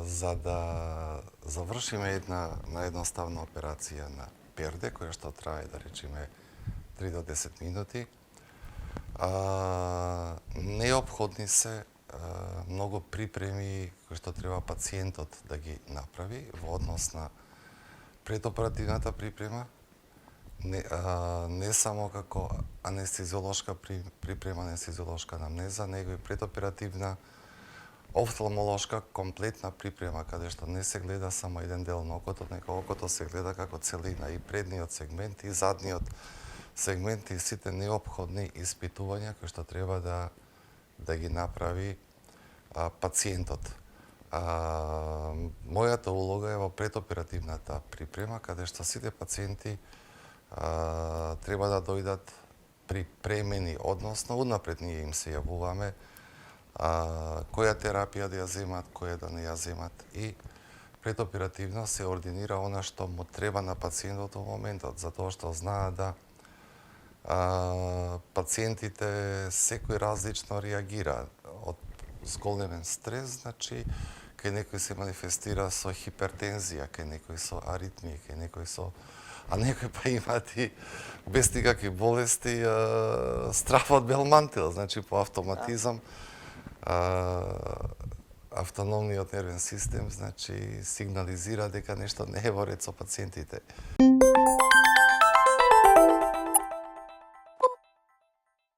За да завршиме една наедноставна операција на перде, која што трае, да речеме, 3 до 10 минути, неопходни се многу припреми кои што треба пациентот да ги направи во однос на предоперативната припрема, не само како анестезиолошка припрема, анестезиолошка анамнеза, него и предоперативна офталмолошка комплетна припрема, каде што не се гледа само еден дел на окото, него окото се гледа како целина, и предниот сегмент, и задниот сегмент, и сите неопходни испитувања кои што треба да ги направи пациентот. Мојата улога е во предоперативната припрема, каде што сите пациенти треба да дојдат припремени, односно унапред ние им се јавуваме која терапија да ја земат, која да не ја земат, и предоперативно се ординира она што му треба на пациентот во моментот, затоа што знаат да пациентите секој различно реагираат. Од зголемен стрес, значи, кај некој се манифестира со хипертензија, кај некој со аритмија, кај некој со... А некој па имаат и без никакви болести страф од белмантил, значи по автоматизам автономниот нервен систем, значи, сигнализира дека нешто не е во ред со пациентите.